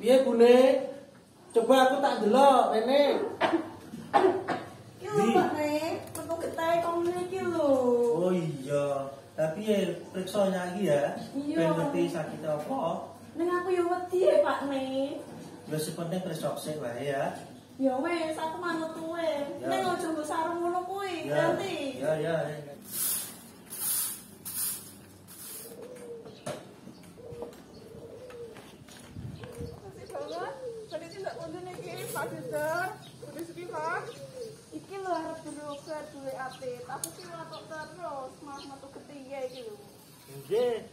Piye Bune? Coba aku tak delok rene. Iki lho Pak Nek, metu getahe kono iki lho. Oh iya, tapi ya periksa iki ya. Iya. Ben ngerti sakit apa. Ning aku yo wedi ya Pak Nek. Ya sepenting periksa sik wae ya. Ya wes, aku manut kowe. Ya. Ning aja nggo sarung ngono kuwi, Ya. nanti. Ya. Pak Dokter, rezeki Pak. Iki lho arep berobat duwe apit. Aku ki watuk terus, malah metu ketiga iki lho. Nggih.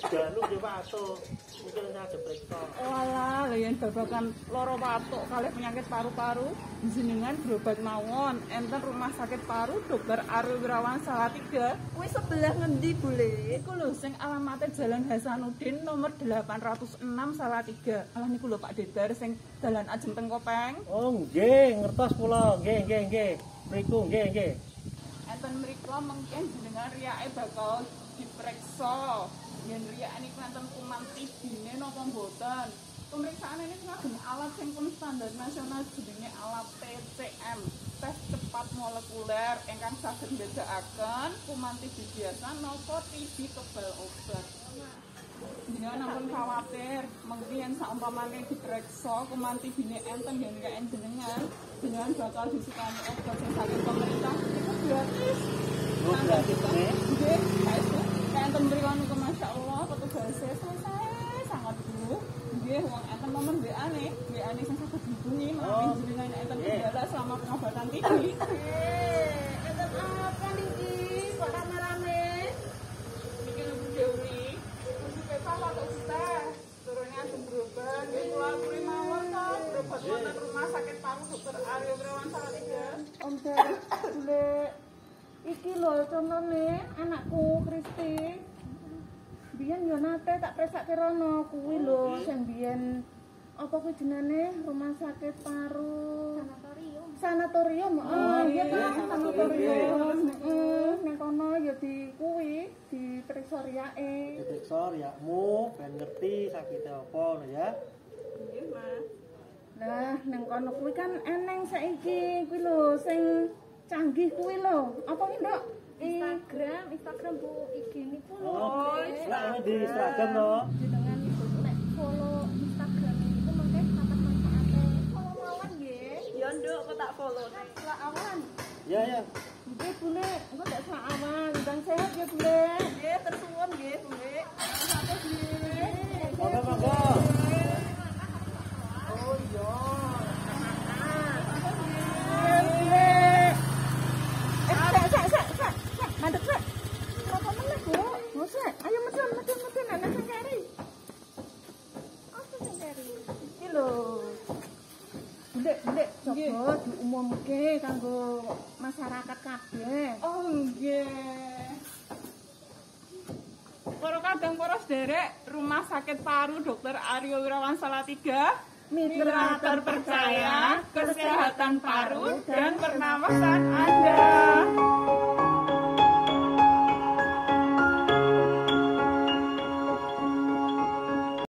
Jalu ki watuk. Mungkin ada periksa. Walah, lha yen babagan lara watuk kalih penyakit paru-paru, jenengan berobat mawon enten Rumah Sakit Paru Dr. Aryo Wirawan Salatiga. Kuwi sebelah ngendi, Bule? Iku lho sing alamate Jalan Hasanuddin nomor 806 Salatiga. Alah niku lho Pak Dedar sing dalan Ajeng Teng Kopeng. Oh nggih, ngertos kula. Nggih. Mriku nggih. Enten mriko mungkin jenengan riyake bakal diperiksa. Yen riyak niku enten kuman TB-ne napa mboten. Pemeriksaan ini ngagem alat sing pun standar nasional jenenge alat TCM, tes cepat molekuler ingkang saged mbedakaken kuman TB biasa napa TB kebal obat. Jenengan ampun khawatir, mungkin saumpamane diperiksa kuman TB-ne enten yen riyaken jenengan bakal disukani obat sing saking pemerintah itu gratis. Oh gratis nggih. Nggih, saestu enten mriko niku masyaallah petugasé selesai sangat dulu. Nggih, wong enten momen WA-ne sing saged dihubungi menawi jenengan enten kendala selama pengobatan TB. Enten apa niki? Kok rame-rame? Niki lho Bu Dewi, mesti pepa watuk kita. Turune ajeng berobat, nggih kula aturi mawon to, berobat wonten Rumah Sakit Paru Dr. Aryo Wirawan Salatiga. Om Dar, Bule. Iki lho contone anakku Kristi. Biyen yo nate tak presakke rono kuwi lho sing biyen apa kuwi jenenge Rumah Sakit Paru Sanatorium. Oh iya ta, sanatorium. Ning kono ya di kuwi diperiksa riyake. Diperiksa riyakmu ben ngerti sakite apa lho ya. Nggih, Mas. Lah ning kono kuwi kan eneng saiki kuwi lho sing canggih kuwi lho. Apa ki, Nduk? Instagram Bu IG niku lho. Oh, lah di Instagram to. Jenengan iku nek follow Instagram niku mengke kathah manfaate. Follow mawon nggih. Ya nduk kok tak follow. Selak awan. Ya. Nggih, Bule. Engko ndak selak awan. Dan sehat ya, Bule. Nggih, tersuwun nggih, Bule. Satu nggih. Monggo. Oh iya. Mandek sak. Kenapa meneh, Bu? Ngosek. Ayo medun ana sing keri. Apa sing keri? Iki lho. Bule, coba diumumke kanggo masyarakat kabeh. Oh nggih. Para kadang para sederek Rumah Sakit Paru Dr. Aryo Wirawan Salatiga, mitra terpercaya kesehatan paru dan pernapasan Anda.